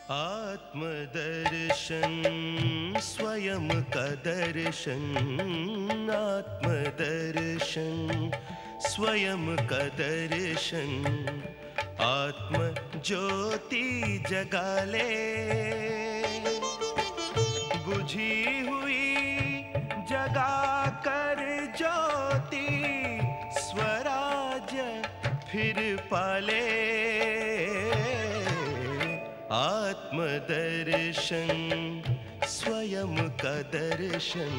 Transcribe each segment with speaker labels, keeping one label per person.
Speaker 1: आत्मदर्शन स्वयं का दर्शन, आत्मदर्शन स्वयं का दर्शन, आत्म ज्योति जगा ले, बुझी हुई जगा कर ज्योति, स्वराज्य फिर पाले। आत्मदर्शन स्वयं का दर्शन।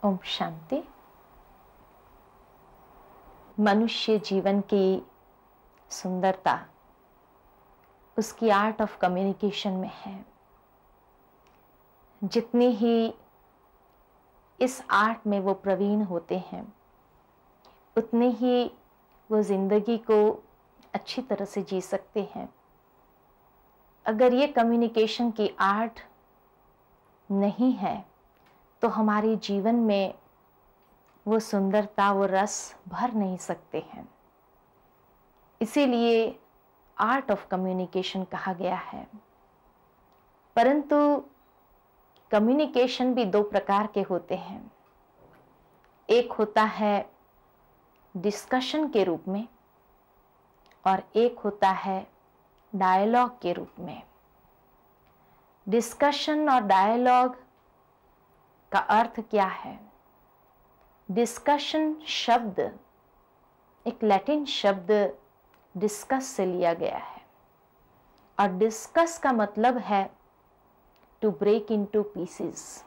Speaker 2: ओम शांति। मनुष्य जीवन की सुंदरता उसकी आर्ट ऑफ कम्युनिकेशन में है। जितनी ही इस आर्ट में वो प्रवीण होते हैं, उतने ही वो जिंदगी को अच्छी तरह से जी सकते हैं। अगर ये कम्युनिकेशन की आर्ट नहीं है तो हमारे जीवन में वो सुंदरता, वो रस भर नहीं सकते हैं। इसीलिए आर्ट ऑफ कम्युनिकेशन कहा गया है। परंतु कम्युनिकेशन भी दो प्रकार के होते हैं। एक होता है डिस्कशन के रूप में और एक होता है डायलॉग के रूप में। डिस्कशन और डायलॉग का अर्थ क्या है? डिस्कशन शब्द एक लैटिन शब्द डिस्कस से लिया गया है और डिस्कस का मतलब है टू ब्रेक इनटू पीसेस,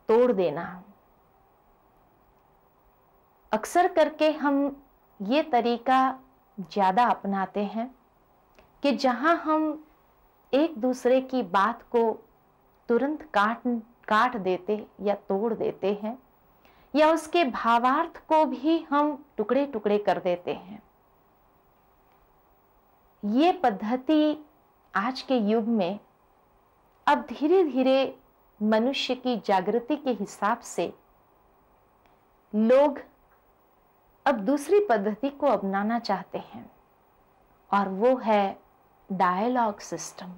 Speaker 2: तोड़ देना। अक्सर करके हम ये तरीका ज़्यादा अपनाते हैं कि जहां हम एक दूसरे की बात को तुरंत काट देते या तोड़ देते हैं, या उसके भावार्थ को भी हम टुकड़े टुकड़े कर देते हैं। ये पद्धति आज के युग में अब धीरे धीरे मनुष्य की जागृति के हिसाब से लोग अब दूसरी पद्धति को अपनाना चाहते हैं, और वो है डायलॉग सिस्टम।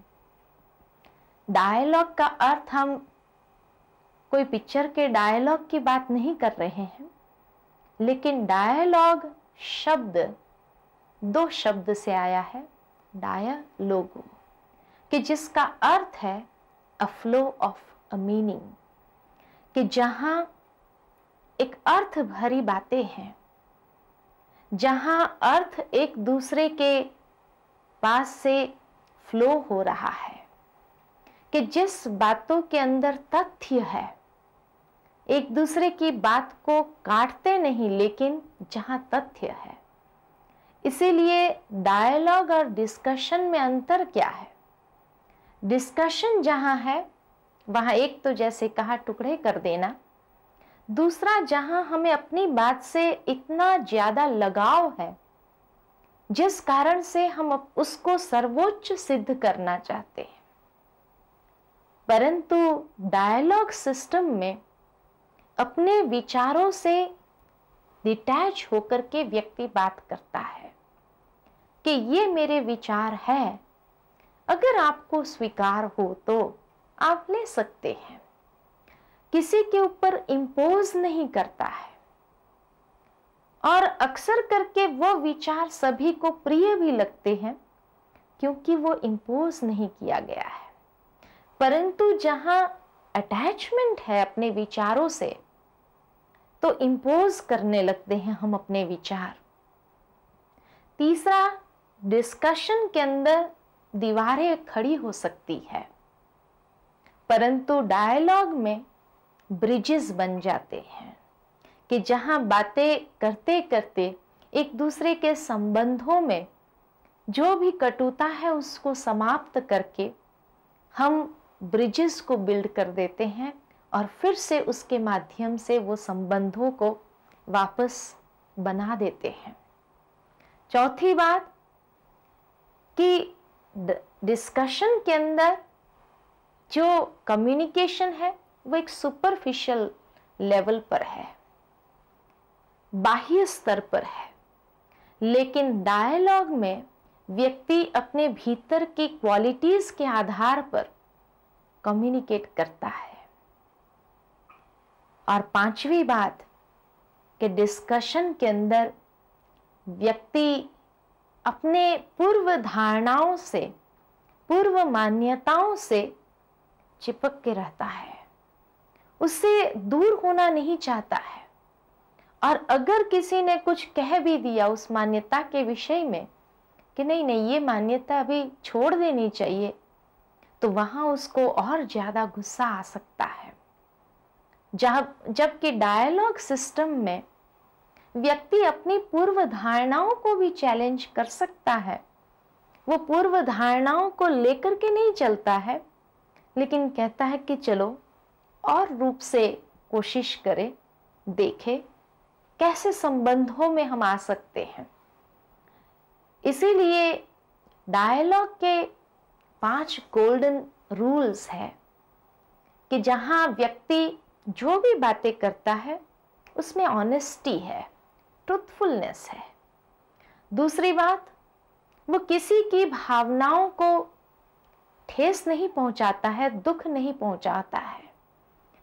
Speaker 2: डायलॉग का अर्थ हम कोई पिक्चर के डायलॉग की बात नहीं कर रहे हैं, लेकिन डायलॉग शब्द दो शब्द से आया है, डायलोगो, कि जिसका अर्थ है a flow of a meaning, कि जहां एक अर्थ भरी बातें हैं, जहां अर्थ एक दूसरे के पास से फ्लो हो रहा है, कि जिस बातों के अंदर तथ्य है, एक दूसरे की बात को काटते नहीं, लेकिन जहां तथ्य है। इसीलिए डायलॉग और डिस्कशन में अंतर क्या है? डिस्कशन जहां है वहां एक तो जैसे कहा टुकड़े कर देना, दूसरा जहां हमें अपनी बात से इतना ज्यादा लगाव है जिस कारण से हम उसको सर्वोच्च सिद्ध करना चाहते हैं। परंतु डायलॉग सिस्टम में अपने विचारों से डिटैच होकर के व्यक्ति बात करता है कि ये मेरे विचार है, अगर आपको स्वीकार हो तो आप ले सकते हैं। किसी के ऊपर इम्पोज नहीं करता है, और अक्सर करके वो विचार सभी को प्रिय भी लगते हैं क्योंकि वो इम्पोज नहीं किया गया है। परंतु जहां अटैचमेंट है अपने विचारों से, तो इम्पोज करने लगते हैं हम अपने विचार। तीसरा, डिस्कशन के अंदर दीवारें खड़ी हो सकती है, परंतु डायलॉग में ब्रिजेस बन जाते हैं, कि जहां बातें करते करते एक दूसरे के संबंधों में जो भी कटुता है उसको समाप्त करके हम ब्रिजेस को बिल्ड कर देते हैं और फिर से उसके माध्यम से वो संबंधों को वापस बना देते हैं। चौथी बात कि डिस्कशन के अंदर जो कम्युनिकेशन है वो एक सुपरफिशियल लेवल पर है, बाह्य स्तर पर है, लेकिन डायलॉग में व्यक्ति अपने भीतर की क्वालिटीज के आधार पर कम्युनिकेट करता है। और पांचवी बात कि डिस्कशन के अंदर व्यक्ति अपने पूर्व धारणाओं से, पूर्व मान्यताओं से चिपक के रहता है, उससे दूर होना नहीं चाहता है। और अगर किसी ने कुछ कह भी दिया उस मान्यता के विषय में कि नहीं नहीं ये मान्यता अभी छोड़ देनी चाहिए, तो वहां उसको और ज्यादा गुस्सा आ सकता है। जबकि डायलॉग सिस्टम में व्यक्ति अपनी पूर्व धारणाओं को भी चैलेंज कर सकता है। वो पूर्व धारणाओं को लेकर के नहीं चलता है, लेकिन कहता है कि चलो और रूप से कोशिश करें, देखें कैसे संबंधों में हम आ सकते हैं। इसीलिए डायलॉग के 5 गोल्डन रूल्स है कि जहां व्यक्ति जो भी बातें करता है उसमें ऑनेस्टी है, ट्रुथफुलनेस है। दूसरी बात, वो किसी की भावनाओं को ठेस नहीं पहुंचाता है, दुख नहीं पहुंचाता है,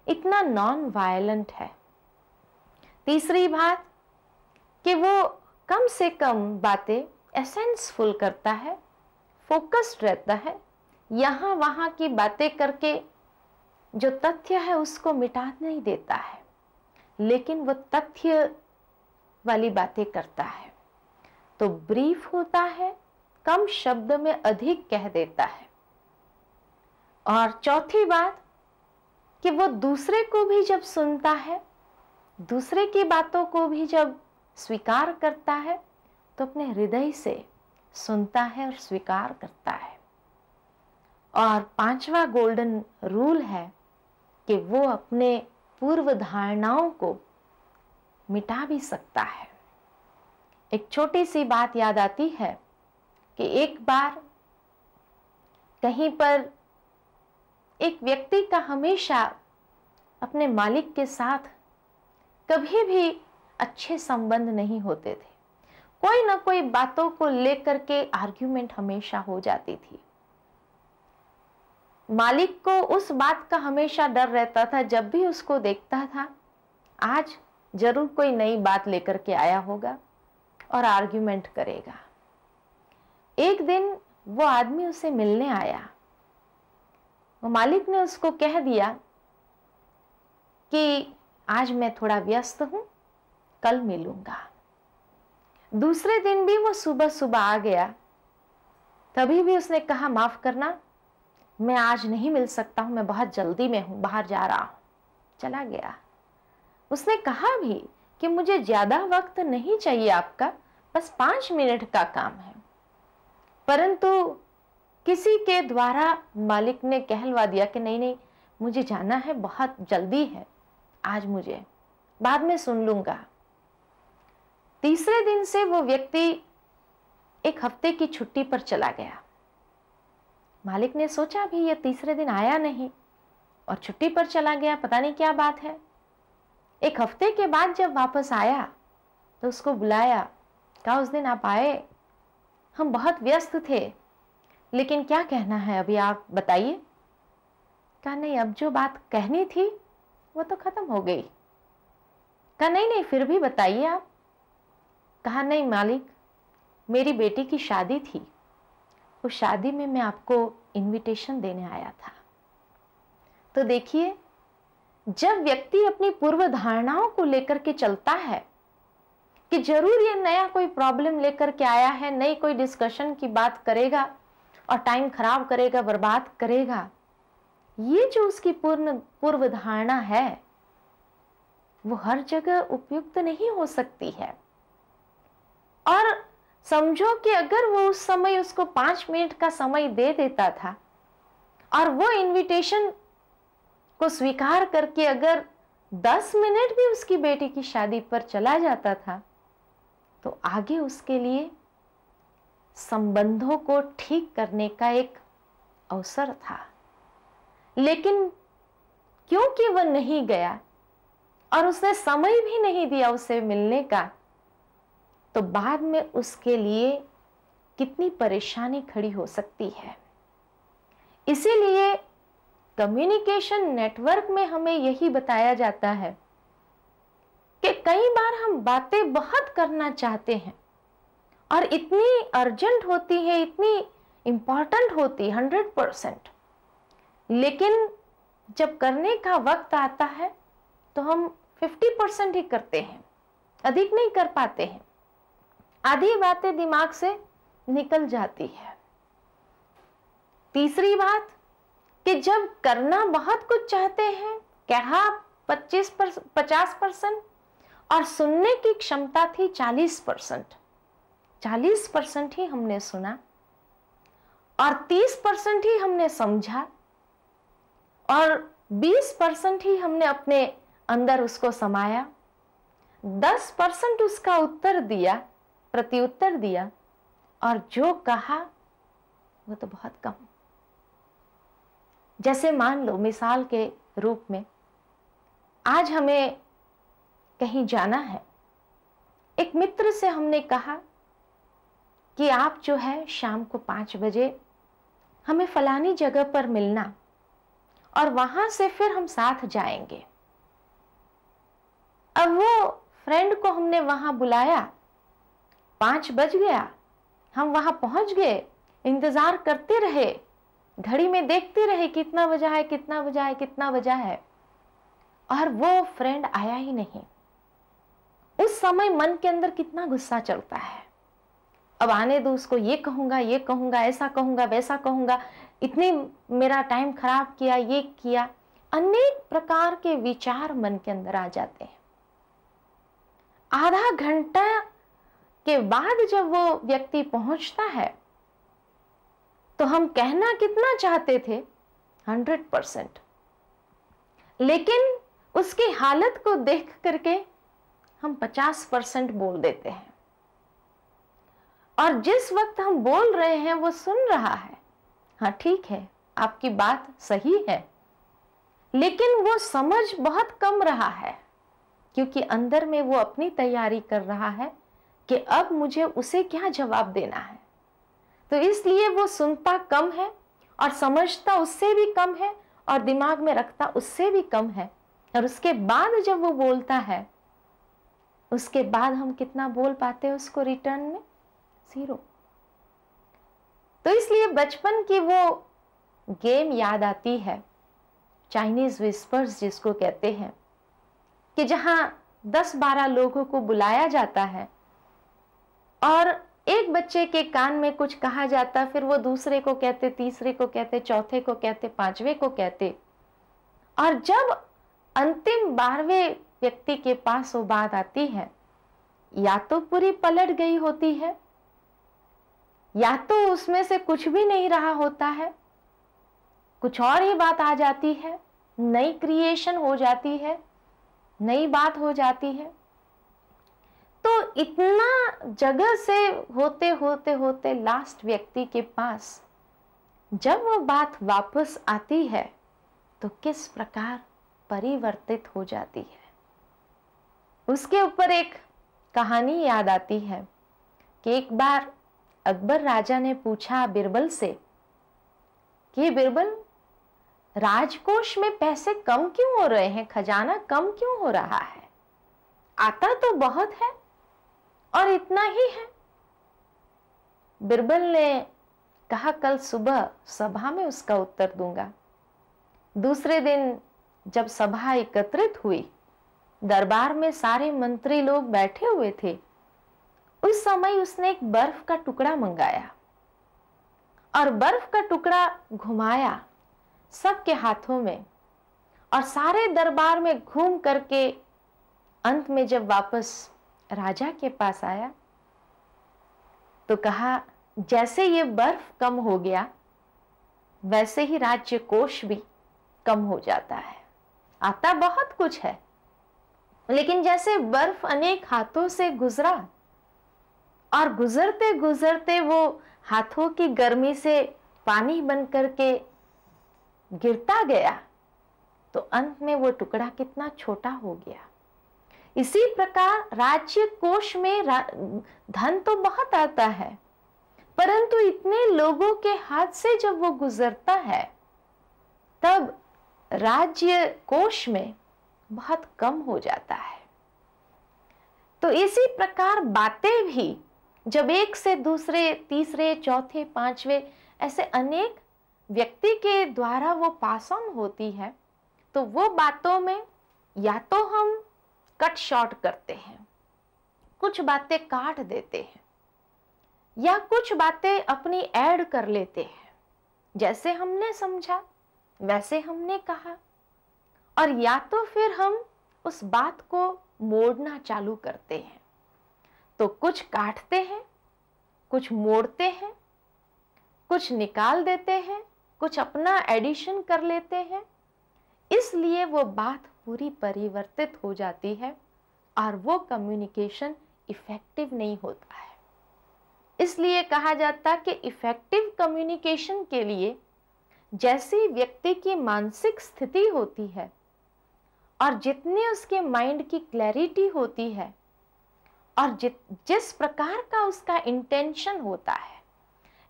Speaker 2: इतना नॉन वायलेंट है। तीसरी बात कि वो कम से कम बातें एसेंसफुल करता है, फोकस्ड रहता है, यहाँ वहाँ की बातें करके जो तथ्य है उसको मिटा नहीं देता है, लेकिन वो तथ्य वाली बातें करता है। तो ब्रीफ होता है, कम शब्द में अधिक कह देता है। और चौथी बात कि वो दूसरे को भी जब सुनता है, दूसरे की बातों को भी जब स्वीकार करता है, तो अपने हृदय से सुनता है और स्वीकार करता है। और 5वां गोल्डन रूल है कि वो अपने पूर्व धारणाओं को मिटा भी सकता है। एक छोटी सी बात याद आती है कि एक बार कहीं पर एक व्यक्ति का हमेशा अपने मालिक के साथ कभी भी अच्छे संबंध नहीं होते थे। कोई ना कोई बातों को लेकर के आर्ग्यूमेंट हमेशा हो जाती थी। मालिक को उस बात का हमेशा डर रहता था, जब भी उसको देखता था आज जरूर कोई नई बात लेकर के आया होगा और आर्ग्यूमेंट करेगा। एक दिन वो आदमी उसे मिलने आया। वो मालिक ने उसको कह दिया कि आज मैं थोड़ा व्यस्त हूं, कल मिलूंगा। दूसरे दिन भी वो सुबह सुबह आ गया, तभी भी उसने कहा माफ करना, मैं आज नहीं मिल सकता हूं, मैं बहुत जल्दी में हूं, बाहर जा रहा हूं। चला गया। उसने कहा भी कि मुझे ज्यादा वक्त नहीं चाहिए आपका, बस 5 मिनट का काम है। परंतु किसी के द्वारा मालिक ने कहलवा दिया कि नहीं नहीं मुझे जाना है, बहुत जल्दी है, आज मुझे बाद में सुन लूंगा। तीसरे दिन से वो व्यक्ति 1 हफ्ते की छुट्टी पर चला गया। मालिक ने सोचा भी ये तीसरे दिन आया नहीं और छुट्टी पर चला गया, पता नहीं क्या बात है। 1 हफ्ते के बाद जब वापस आया तो उसको बुलाया, कहा उस दिन आप आए, हम बहुत व्यस्त थे, लेकिन क्या कहना है अभी आप बताइए। कहा नहीं, अब जो बात कहनी थी वो तो खत्म हो गई। कहा नहीं नहीं फिर भी बताइए आप। कहा नहीं मालिक, मेरी बेटी की शादी थी, उस शादी में मैं आपको इनविटेशन देने आया था। तो देखिए, जब व्यक्ति अपनी पूर्व धारणाओं को लेकर के चलता है कि जरूर ये नया कोई प्रॉब्लम लेकर के आया है, नई कोई डिस्कशन की बात करेगा और टाइम खराब करेगा, बर्बाद करेगा, ये जो उसकी पूर्व धारणा है वो हर जगह उपयुक्त नहीं हो सकती है। और समझो कि अगर वो उस समय उसको 5 मिनट का समय दे देता था और वो इनविटेशन को स्वीकार करके अगर 10 मिनट भी उसकी बेटी की शादी पर चला जाता था तो आगे उसके लिए संबंधों को ठीक करने का एक अवसर था। लेकिन क्योंकि वह नहीं गया और उसने समय भी नहीं दिया उसे मिलने का, तो बाद में उसके लिए कितनी परेशानी खड़ी हो सकती है। इसीलिए कम्युनिकेशन नेटवर्क में हमें यही बताया जाता है कि कई बार हम बातें बहुत करना चाहते हैं और इतनी अर्जेंट होती है, इतनी इंपॉर्टेंट होती है 100%, लेकिन जब करने का वक्त आता है तो हम 50% ही करते हैं, अधिक नहीं कर पाते हैं। आधी बातें दिमाग से निकल जाती है। तीसरी बात कि जब करना बहुत कुछ चाहते हैं, कहा 50% और सुनने की क्षमता थी 40%, 40% ही हमने सुना और 30% ही हमने समझा और 20% ही हमने अपने अंदर उसको समाया, 10% उसका उत्तर दिया, प्रत्युत्तर दिया, और जो कहा वो तो बहुत कम। जैसे मान लो मिसाल के रूप में, आज हमें कहीं जाना है, एक मित्र से हमने कहा कि आप जो है शाम को 5 बजे हमें फलानी जगह पर मिलना और वहां से फिर हम साथ जाएंगे। अब वो फ्रेंड को हमने वहां बुलाया, 5 बज गया, हम वहां पहुंच गए, इंतजार करते रहे, घड़ी में देखते रहे कितना बजा है, कितना बजा है, कितना बजा है, और वो फ्रेंड आया ही नहीं। उस समय मन के अंदर कितना गुस्सा चलता है। अब आने दो उसको, ये कहूंगा, ऐसा कहूंगा, वैसा कहूंगा, इतनी मेरा टाइम खराब किया, ये किया, अनेक प्रकार के विचार मन के अंदर आ जाते हैं। आधा घंटा के बाद जब वो व्यक्ति पहुंचता है तो हम कहना कितना चाहते थे, 100%, लेकिन उसकी हालत को देख करके हम 50% बोल देते हैं। और जिस वक्त हम बोल रहे हैं वो सुन रहा है, हाँ ठीक है, आपकी बात सही है, लेकिन वो समझ बहुत कम रहा है, क्योंकि अंदर में वो अपनी तैयारी कर रहा है कि अब मुझे उसे क्या जवाब देना है। तो इसलिए वो सुनता कम है और समझता उससे भी कम है और दिमाग में रखता उससे भी कम है। और उसके बाद जब वो बोलता है, उसके बाद हम कितना बोल पाते हैं उसको रिटर्न में? 0। तो इसलिए बचपन की वो गेम याद आती है, चाइनीज विस्पर्स जिसको कहते हैं, कि जहां 10-12 लोगों को बुलाया जाता है और एक बच्चे के कान में कुछ कहा जाता, फिर वो दूसरे को कहते, तीसरे को कहते, चौथे को कहते, 5वें को कहते, और जब अंतिम 12वें व्यक्ति के पास वो बात आती है, या तो पूरी पलट गई होती है, या तो उसमें से कुछ भी नहीं रहा होता है, कुछ और ही बात आ जाती है, नई क्रिएशन हो जाती है, नई बात हो जाती है। तो इतना जगह से होते होते होते लास्ट व्यक्ति के पास जब वो बात वापस आती है तो किस प्रकार परिवर्तित हो जाती है। उसके ऊपर एक कहानी याद आती है कि एक बार अकबर राजा ने पूछा बिरबल से कि बिरबल, राजकोष में पैसे कम क्यों हो रहे हैं, खजाना कम क्यों हो रहा है, आता तो बहुत है और इतना ही है। बिरबल ने कहा, कल सुबह सभा में उसका उत्तर दूंगा। दूसरे दिन जब सभा एकत्रित हुई, दरबार में सारे मंत्री लोग बैठे हुए थे, उस समय उसने एक बर्फ का टुकड़ा मंगाया और बर्फ का टुकड़ा घुमाया सबके हाथों में, और सारे दरबार में घूम करके अंत में जब वापस राजा के पास आया तो कहा, जैसे ये बर्फ कम हो गया वैसे ही राज्य कोष भी कम हो जाता है। आता बहुत कुछ है, लेकिन जैसे बर्फ अनेक हाथों से गुजरा और गुजरते गुजरते वो हाथों की गर्मी से पानी बन करके गिरता गया, तो अंत में वो टुकड़ा कितना छोटा हो गया। इसी प्रकार राज्य कोष में धन तो बहुत आता है, परंतु इतने लोगों के हाथ से जब वो गुजरता है तब राज्य कोष में बहुत कम हो जाता है। तो इसी प्रकार बातें भी जब एक से दूसरे, तीसरे, चौथे, पांचवे ऐसे अनेक व्यक्ति के द्वारा वो पास ऑन होती है, तो वो बातों में या तो हम कट शॉर्ट करते हैं, कुछ बातें काट देते हैं, या कुछ बातें अपनी ऐड कर लेते हैं, जैसे हमने समझा वैसे हमने कहा, और या तो फिर हम उस बात को मोड़ना चालू करते हैं। तो कुछ काटते हैं, कुछ मोड़ते हैं, कुछ निकाल देते हैं, कुछ अपना एडिशन कर लेते हैं, इसलिए वो बात पूरी परिवर्तित हो जाती है और वो कम्युनिकेशन इफेक्टिव नहीं होता है। इसलिए कहा जाता कि इफेक्टिव कम्युनिकेशन के लिए जैसी व्यक्ति की मानसिक स्थिति होती है और जितनी उसके माइंड की क्लैरिटी होती है और जिस प्रकार का उसका इंटेंशन होता है,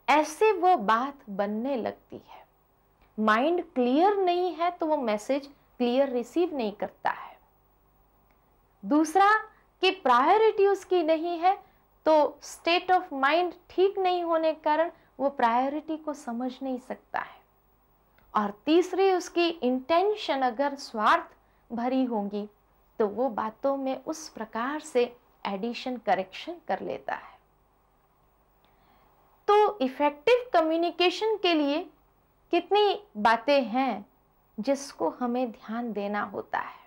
Speaker 2: ऐसे वो बात बनने लगती है। माइंड क्लियर नहीं है तो वो मैसेज क्लियर रिसीव नहीं करता है। दूसरा कि प्रायोरिटी उसकी नहीं है, तो स्टेट ऑफ माइंड ठीक नहीं होने के कारण वो प्रायोरिटी को समझ नहीं सकता है। और तीसरी उसकी इंटेंशन अगर स्वार्थ भरी होंगी तो वो बातों में उस प्रकार से एडिशन करेक्शन कर लेता है। तो इफेक्टिव कम्युनिकेशन के लिए कितनी बातें हैं जिसको हमें ध्यान देना होता है,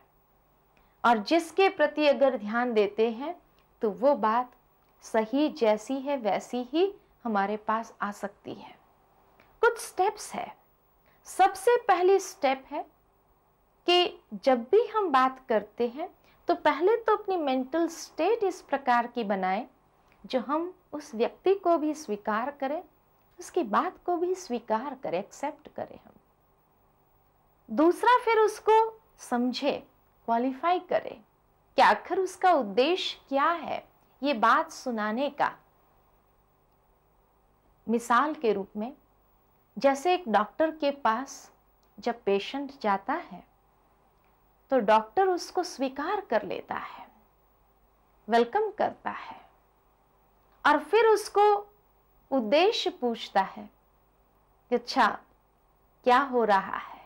Speaker 2: और जिसके प्रति अगर ध्यान देते हैं तो वो बात सही जैसी है वैसी ही हमारे पास आ सकती है। कुछ स्टेप्स है। सबसे पहली स्टेप है कि जब भी हम बात करते हैं तो पहले तो अपनी मेंटल स्टेट इस प्रकार की बनाएं जो हम उस व्यक्ति को भी स्वीकार करें, उसकी बात को भी स्वीकार करें, एक्सेप्ट करें हम। दूसरा, फिर उसको समझे, क्वालिफाई करें कि आखिर उसका उद्देश्य क्या है ये बात सुनाने का। मिसाल के रूप में, जैसे एक डॉक्टर के पास जब पेशेंट जाता है तो डॉक्टर उसको स्वीकार कर लेता है, वेलकम करता है, और फिर उसको उद्देश्य पूछता है कि अच्छा क्या हो रहा है,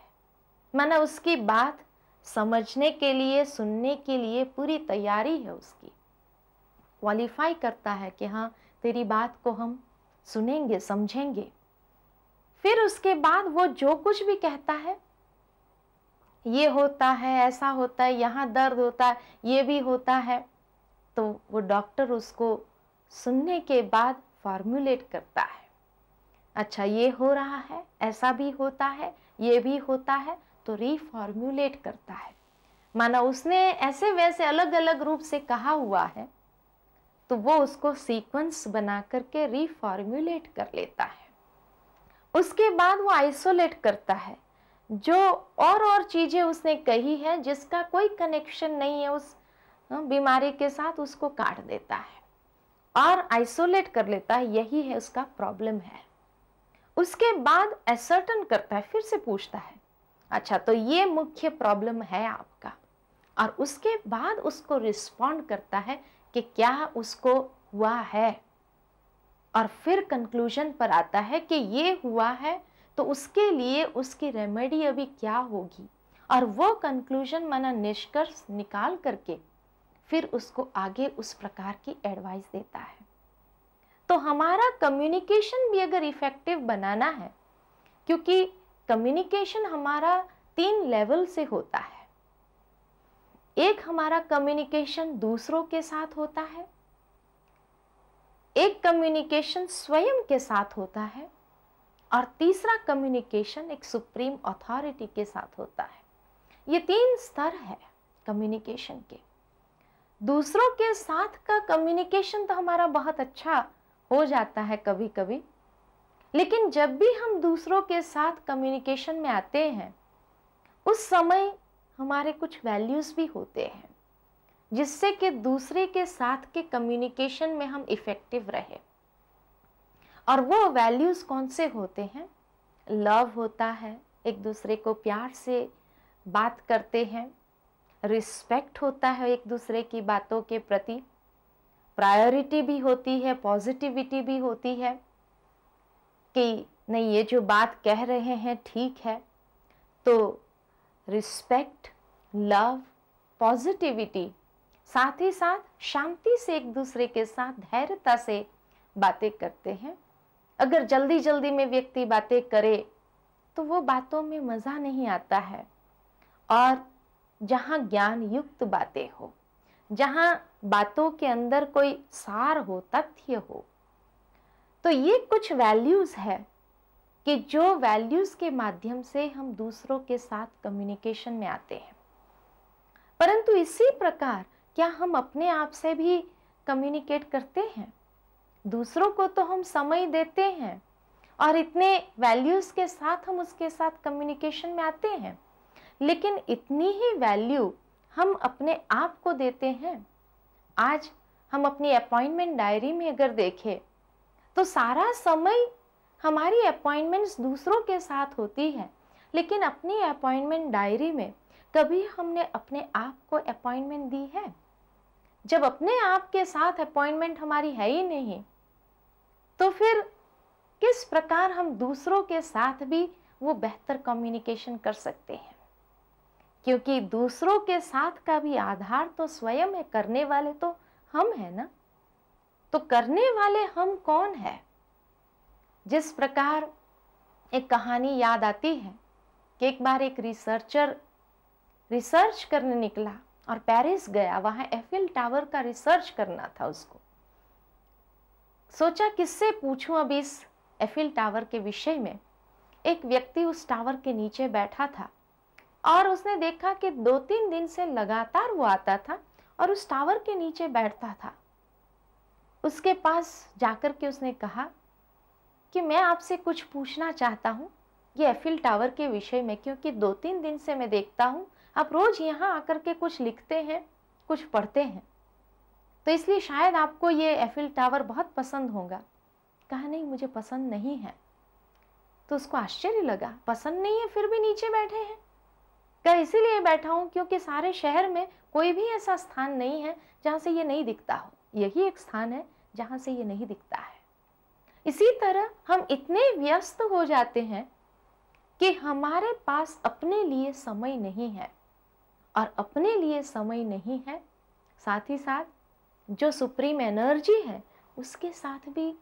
Speaker 2: माना उसकी बात समझने के लिए, सुनने के लिए पूरी तैयारी है उसकी। क्वालिफाई करता है कि हाँ तेरी बात को हम सुनेंगे, समझेंगे। फिर उसके बाद वो जो कुछ भी कहता है, ये होता है, ऐसा होता है, यहाँ दर्द होता है, ये भी होता है, तो वो डॉक्टर उसको सुनने के बाद फॉर्मुलेट करता है, अच्छा ये हो रहा है, ऐसा भी होता है, ये भी होता है, तो रीफॉर्मुलेट करता है। माना उसने ऐसे वैसे अलग अलग रूप से कहा हुआ है, तो वो उसको सीक्वेंस बना करके रीफॉर्मुलेट कर लेता है। उसके बाद वो आइसोलेट करता है, जो और चीजें उसने कही है जिसका कोई कनेक्शन नहीं है उस बीमारी के साथ, उसको काट देता है और आइसोलेट कर लेता है, यही है उसका प्रॉब्लम है। उसके बाद असर्टन करता है, फिर से पूछता है अच्छा तो ये मुख्य प्रॉब्लम है आपका, और उसके बाद उसको रिस्पॉन्ड करता है कि क्या उसको हुआ है, और फिर कंक्लूजन पर आता है कि ये हुआ है तो उसके लिए उसकी रेमेडी अभी क्या होगी, और वो कंक्लूजन माना निष्कर्ष निकाल करके फिर उसको आगे उस प्रकार की एडवाइस देता है। तो हमारा कम्युनिकेशन भी अगर इफेक्टिव बनाना है, क्योंकि कम्युनिकेशन हमारा 3 लेवल से होता है। एक हमारा कम्युनिकेशन दूसरों के साथ होता है, एक कम्युनिकेशन स्वयं के साथ होता है, और तीसरा कम्युनिकेशन एक सुप्रीम अथॉरिटी के साथ होता है। ये 3 स्तर है कम्युनिकेशन के। दूसरों के साथ का कम्युनिकेशन तो हमारा बहुत अच्छा हो जाता है कभी कभी, लेकिन जब भी हम दूसरों के साथ कम्युनिकेशन में आते हैं उस समय हमारे कुछ वैल्यूज भी होते हैं जिससे कि दूसरे के साथ के कम्युनिकेशन में हम इफेक्टिव रहे। और वो वैल्यूज कौन से होते हैं? लव होता है, एक दूसरे को प्यार से बात करते हैं, रिस्पेक्ट होता है एक दूसरे की बातों के प्रति, प्रायोरिटी भी होती है, पॉजिटिविटी भी होती है कि नहीं ये जो बात कह रहे हैं ठीक है। तो रिस्पेक्ट, लव, पॉजिटिविटी, साथ ही साथ शांति से एक दूसरे के साथ धैर्यता से बातें करते हैं। अगर जल्दी जल्दी में व्यक्ति बातें करे तो वो बातों में मज़ा नहीं आता है। और जहाँ ज्ञान युक्त बातें हो, जहाँ बातों के अंदर कोई सार हो, तथ्य हो, तो ये कुछ वैल्यूज़ है कि जो वैल्यूज़ के माध्यम से हम दूसरों के साथ कम्युनिकेशन में आते हैं। परंतु इसी प्रकार क्या हम अपने आप से भी कम्युनिकेट करते हैं? दूसरों को तो हम समय देते हैं और इतने वैल्यूज़ के साथ हम उसके साथ कम्युनिकेशन में आते हैं, लेकिन इतनी ही वैल्यू हम अपने आप को देते हैं। आज हम अपनी अपॉइंटमेंट डायरी में अगर देखें तो सारा समय हमारी अपॉइंटमेंट्स दूसरों के साथ होती है, लेकिन अपनी अपॉइंटमेंट डायरी में कभी हमने अपने आप को अपॉइंटमेंट दी है? जब अपने आप के साथ अपॉइंटमेंट हमारी है ही नहीं, तो फिर किस प्रकार हम दूसरों के साथ भी वो बेहतर कम्युनिकेशन कर सकते हैं? क्योंकि दूसरों के साथ का भी आधार तो स्वयं है, करने वाले तो हम हैं ना। तो करने वाले हम कौन है? जिस प्रकार एक कहानी याद आती है कि एक बार एक रिसर्चर रिसर्च करने निकला और पेरिस गया, वहां एफिल टावर का रिसर्च करना था उसको। सोचा किससे पूछूं अब इस एफिल टावर के विषय में। एक व्यक्ति उस टावर के नीचे बैठा था और उसने देखा कि 2-3 दिन से लगातार वो आता था और उस टावर के नीचे बैठता था। उसके पास जाकर के उसने कहा कि मैं आपसे कुछ पूछना चाहता हूँ ये एफिल टावर के विषय में, क्योंकि 2-3 दिन से मैं देखता हूँ आप रोज यहाँ आकर के कुछ लिखते हैं, कुछ पढ़ते हैं, तो इसलिए शायद आपको ये एफिल टावर बहुत पसंद होगा। कहा नहीं, मुझे पसंद नहीं है। तो उसको आश्चर्य लगा, पसंद नहीं है फिर भी नीचे बैठे हैं? कहा इसीलिए बैठा हूँ क्योंकि सारे शहर में कोई भी ऐसा स्थान नहीं है जहाँ से ये नहीं दिखता हो, यही एक स्थान है जहाँ से ये नहीं दिखता है। इसी तरह हम इतने व्यस्त हो जाते हैं कि हमारे पास अपने लिए समय नहीं है, और अपने लिए समय नहीं है, साथ ही साथ जो सुप्रीम एनर्जी है उसके साथ भी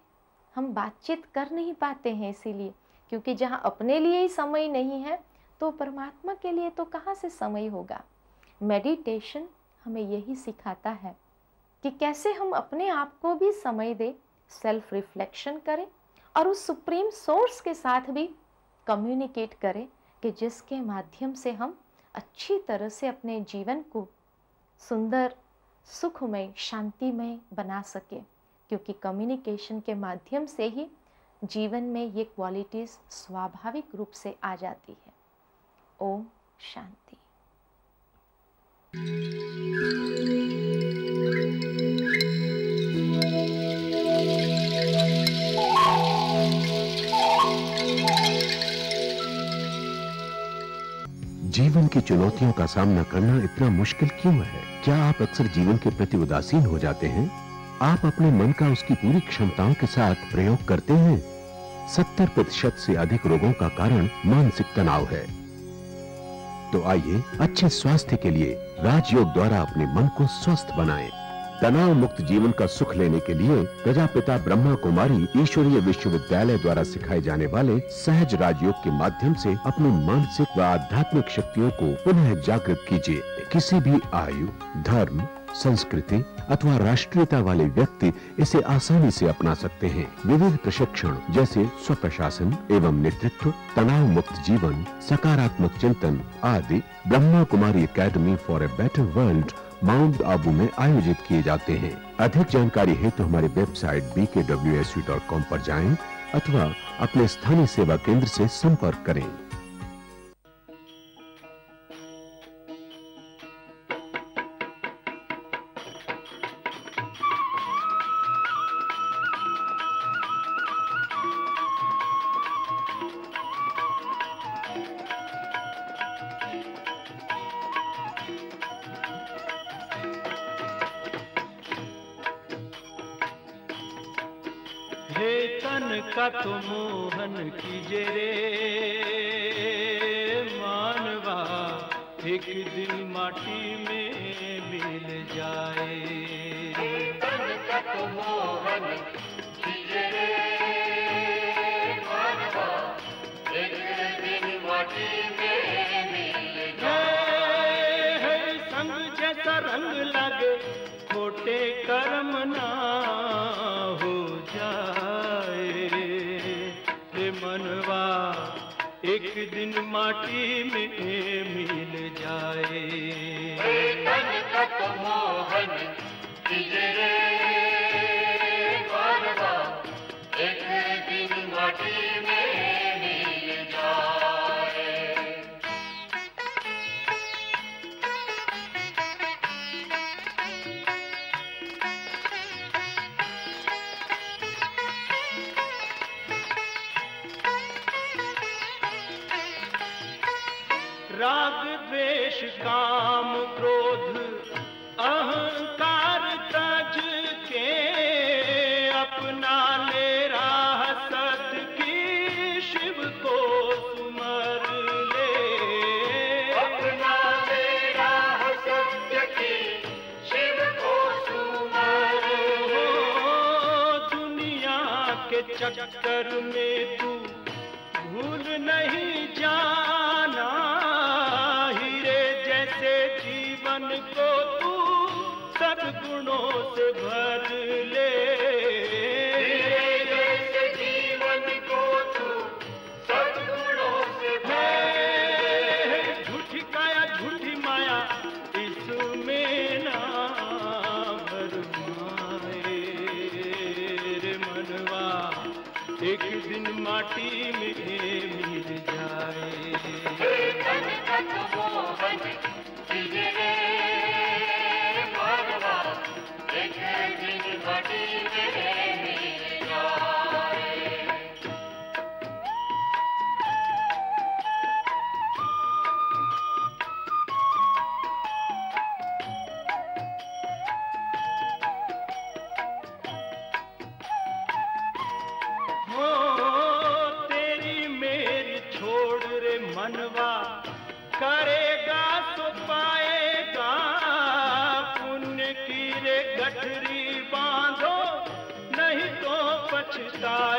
Speaker 2: हम बातचीत कर नहीं पाते हैं। इसीलिए क्योंकि जहाँ अपने लिए ही समय नहीं है तो परमात्मा के लिए तो कहाँ से समय होगा। मेडिटेशन हमें यही सिखाता है कि कैसे हम अपने आप को भी समय दें, सेल्फ रिफ्लेक्शन करें और उस सुप्रीम सोर्स के साथ भी कम्युनिकेट करें कि जिसके माध्यम से हम अच्छी तरह से अपने जीवन को सुंदर, सुखमय, शांतिमय बना सके। क्योंकि कम्युनिकेशन के माध्यम से ही जीवन में ये क्वालिटीज स्वाभाविक रूप से आ जाती है। ओम शांति।
Speaker 3: जीवन की चुनौतियों का सामना करना इतना मुश्किल क्यों है? क्या आप अक्सर जीवन के प्रति उदासीन हो जाते हैं? आप अपने मन का उसकी पूरी क्षमताओं के साथ प्रयोग करते हैं? 70% से अधिक रोगों का कारण मानसिक तनाव है। तो आइए अच्छे स्वास्थ्य के लिए राजयोग द्वारा अपने मन को स्वस्थ बनाएं। तनाव मुक्त जीवन का सुख लेने के लिए प्रजापिता ब्रह्मा कुमारी ईश्वरीय विश्वविद्यालय द्वारा सिखाए जाने वाले सहज राजयोग के माध्यम से अपनी मानसिक व आध्यात्मिक शक्तियों को पुनः जागृत कीजिए। किसी भी आयु, धर्म, संस्कृति अथवा राष्ट्रीयता वाले व्यक्ति इसे आसानी से अपना सकते हैं। विविध प्रशिक्षण जैसे स्वप्रशासन एवं नेतृत्व, तनाव मुक्त जीवन, सकारात्मक चिंतन आदि Brahma Kumari Academy for a Better World Mount Abu में आयोजित किए जाते हैं। अधिक जानकारी हेतु हमारे वेबसाइट bkwsu.com पर जाएं अथवा अपने स्थानीय सेवा केंद्र से संपर्क करें।
Speaker 1: हे तन का तो मोहन कीजे रे मानवा, एक दिन माटी में मिल जाए।
Speaker 4: तन का तो मोहन कीजे रे मानवा, एक दिन माटी में मिल जाए।
Speaker 1: संग जैसा रंग लगे खोटे कर्म ना हो जाए। हे मनवा एक दिन माटी में मिल जाए।
Speaker 4: तन का तो मोहन कीजे रे मानवा, एक दिन माटी में मिल जाए।
Speaker 1: राग द्वेष काम क्रोध अहंकार तज के, अपना ले राह सत की शिव को सुमर ले।
Speaker 4: अपना ले राह सत्य की शिव को सुमर ले।
Speaker 1: दुनिया के चक्कर में तू भूल नहीं जाना, हीरे जैसे जीवन को तू सद्गुणों से भर ले।
Speaker 4: हीरे जैसे जीवन को तू सद्गुणों से भर ले।
Speaker 1: झूठी काया झूठी माया इसमें ना भरमाए। रे मनवा एक दिन माटी में मिल जाए।
Speaker 4: तन का तो मोहन कीजे रे मानवा, एक दिन माटी में मिल जाए।
Speaker 1: हो तेरी मेरी छोड़ रे मनवा, करेगा तो पाएगा। पुण्य की रे गठरी बांधो, नहीं तो पछताएगा।